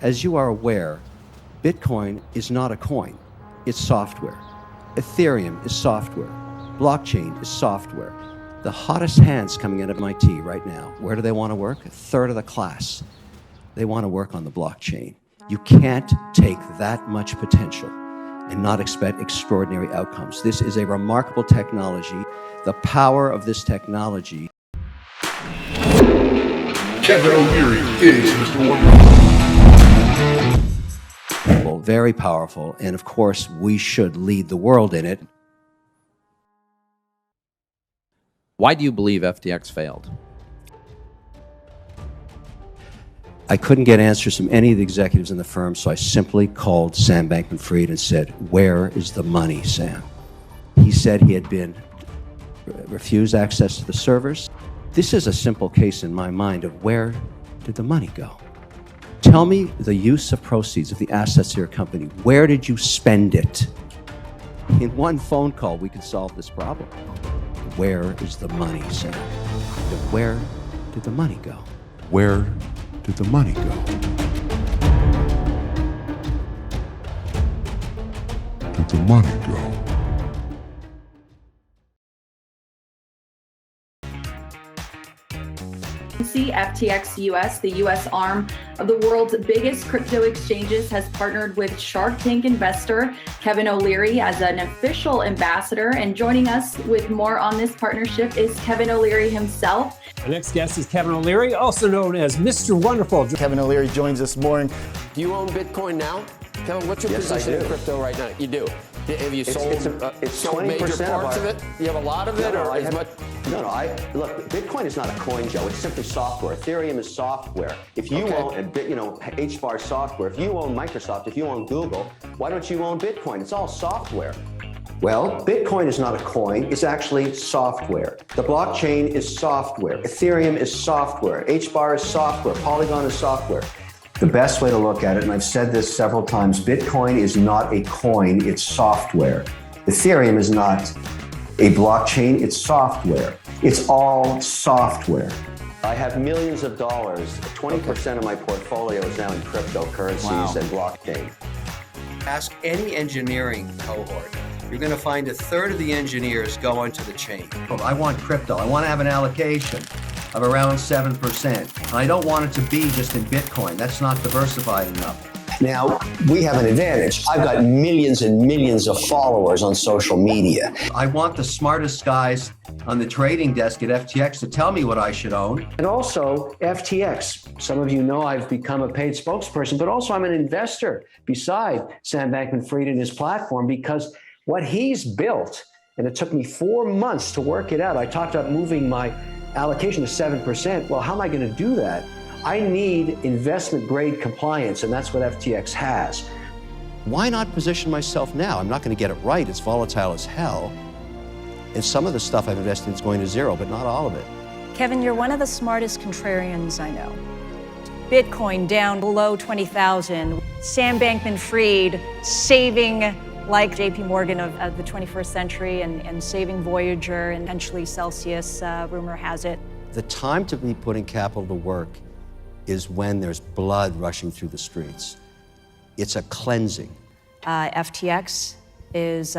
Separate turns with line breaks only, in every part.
As you are aware, Bitcoin is not a coin, it's software. Ethereum is software. Blockchain is software. The hottest hands coming out of MIT right now, where do they want to work? A third of the class. They want to work on the blockchain. You can't take that much potential and not expect extraordinary outcomes. This is a remarkable technology. The power of this technology.
Kevin O'Leary is Mr. Wonderful.
Very powerful, and of course, we should lead the world in it.
Why do you believe FTX failed?
I couldn't get answers from any of the executives in the firm, so I simply called Sam Bankman-Fried and said, "Where is the money, Sam?" He said he had been refused access to the servers. This is a simple case in my mind of where did the money go? Tell me the use of proceeds of the assets of your company. Where did you spend it? In one phone call, we could solve this problem. Where is the money, Sam? Where did the money go?
Where did the money go? Did the money go?
FTX US, the US arm of the world's biggest crypto exchanges, has partnered with Shark Tank investor Kevin O'Leary as an official ambassador. And joining us with more on this partnership is Kevin O'Leary himself.
Our next guest is Kevin O'Leary, also known as Mr. Wonderful.
Kevin O'Leary joins us this morning.
Do you own Bitcoin now? Kevin, what's your position in crypto right now? You do. Have you sold, sold major parts of it? You have a lot of it, or as much?
Look, Bitcoin is not a coin, Joe. It's simply software. Ethereum is software. If you own, HBAR software. If you own Microsoft, if you own Google, why don't you own Bitcoin? It's all software. Well, Bitcoin is not a coin. It's actually software. The blockchain is software. Ethereum is software. HBAR is software. Polygon is software. The best way to look at it, and I've said this several times, Bitcoin is not a coin, it's software. Ethereum is not a blockchain, it's software. It's all software. I have millions of dollars. 20% of my portfolio is now in cryptocurrencies and blockchain.
Ask any engineering cohort. You're going to find a third of the engineers go onto the chain. I want crypto. I want to have an allocation of around 7%. I don't want it to be just in Bitcoin. That's not diversified enough.
Now, we have an advantage. I've got millions and millions of followers on social media.
I want the smartest guys on the trading desk at FTX to tell me what I should own.
And also, FTX. Some of you know I've become a paid spokesperson, but also I'm an investor beside Sam Bankman-Fried and his platform, because what he's built, and it took me 4 months to work it out. I talked about moving my allocation to 7%. Well, how am I going to do that? I need investment grade compliance, and that's what FTX has.
Why not position myself now? I'm not going to get it right. It's volatile as hell. And some of the stuff I've invested is going to zero, but not all of it.
Kevin, you're one of the smartest contrarians I know. Bitcoin down below 20,000. Sam Bankman-Fried saving like JP Morgan of the 21st century and saving Voyager and potentially Celsius, rumor has it.
The time to be putting capital to work is when there's blood rushing through the streets. It's a cleansing.
FTX is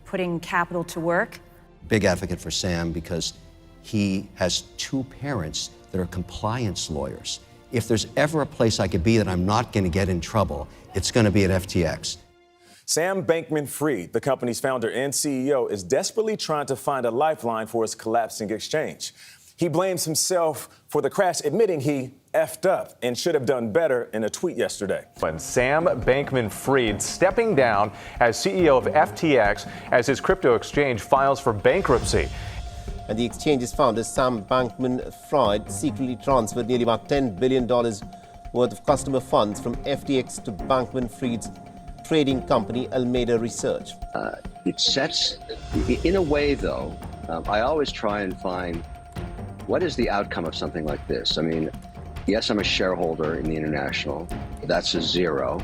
putting capital to work.
Big advocate for Sam because he has 2 parents that are compliance lawyers. If there's ever a place I could be that I'm not going to get in trouble, it's going to be at FTX.
Sam Bankman-Fried, the company's founder and CEO, is desperately trying to find a lifeline for his collapsing exchange. He blames himself for the crash, admitting he effed up and should have done better in a tweet yesterday.
Sam Bankman-Fried stepping down as CEO of FTX as his crypto exchange files for bankruptcy.
And the exchange's founder, Sam Bankman-Fried, secretly transferred nearly about $10 billion worth of customer funds from FTX to Bankman-Fried's trading company, Alameda Research.
It sets, in a way though, I always try and find what is the outcome of something like this. I mean, yes, I'm a shareholder in the International. That's a 0.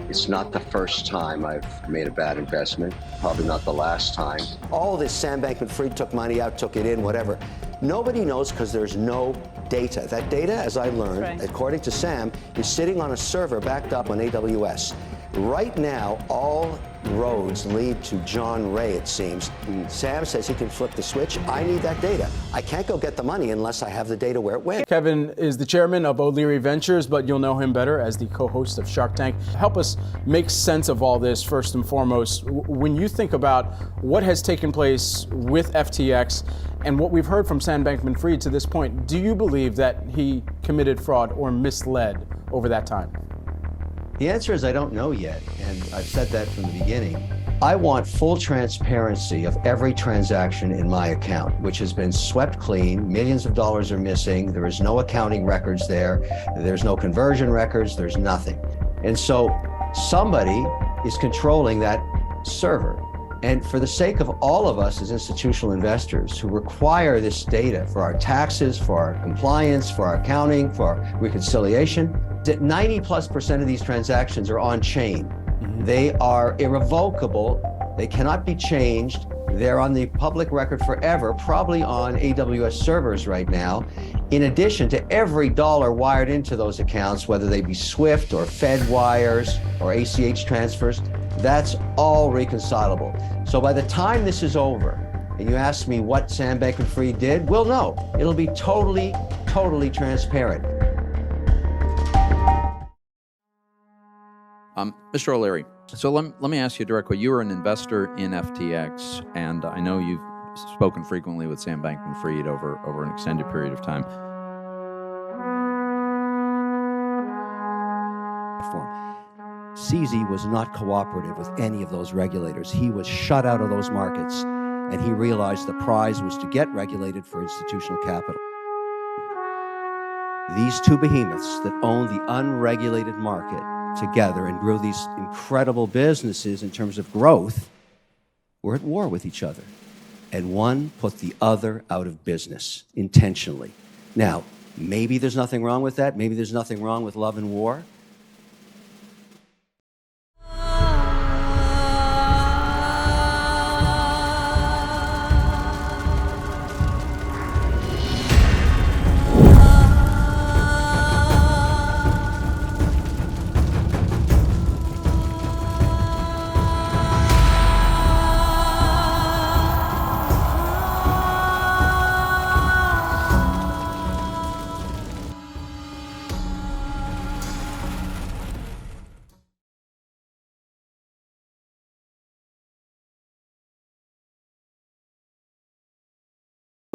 It's not the first time I've made a bad investment, probably not the last time. All this Sam Bankman-Fried took money out, took it in, whatever. Nobody knows because there's no data. That data, as I learned, according to Sam, is sitting on a server backed up on AWS. Right now, all roads lead to John Ray, it seems. Sam says he can flip the switch. I need that data. I can't go get the money unless I have the data where it went.
Kevin is the chairman of O'Leary Ventures, but you'll know him better as the co-host of Shark Tank. Help us make sense of all this first and foremost. When you think about what has taken place with FTX and what we've heard from Sam Bankman-Fried to this point, do you believe that he committed fraud or misled over that time?
The answer is I don't know yet, and I've said that from the beginning. I want full transparency of every transaction in my account, which has been swept clean. Millions of dollars are missing. There is no accounting records there. There's no conversion records. There's nothing. And so somebody is controlling that server. And for the sake of all of us as institutional investors who require this data for our taxes, for our compliance, for our accounting, for our reconciliation, that 90+% of these transactions are on chain. They are irrevocable. They cannot be changed. They're on the public record forever, probably on AWS servers right now. In addition to every dollar wired into those accounts, whether they be SWIFT or Fed wires or ACH transfers, that's all reconcilable. So by the time this is over, and you ask me what Sam Bankman-Fried did, we'll know. It'll be totally, totally transparent.
Mr. O'Leary, so let me ask you directly. You are an investor in FTX, and I know you've spoken frequently with Sam Bankman-Fried over an extended period of time.
CZ was not cooperative with any of those regulators. He was shut out of those markets, and he realized the prize was to get regulated for institutional capital. These two behemoths that own the unregulated market together and grew these incredible businesses in terms of growth were at war with each other. And one put the other out of business intentionally. Now, maybe there's nothing wrong with that. Maybe there's nothing wrong with love and war.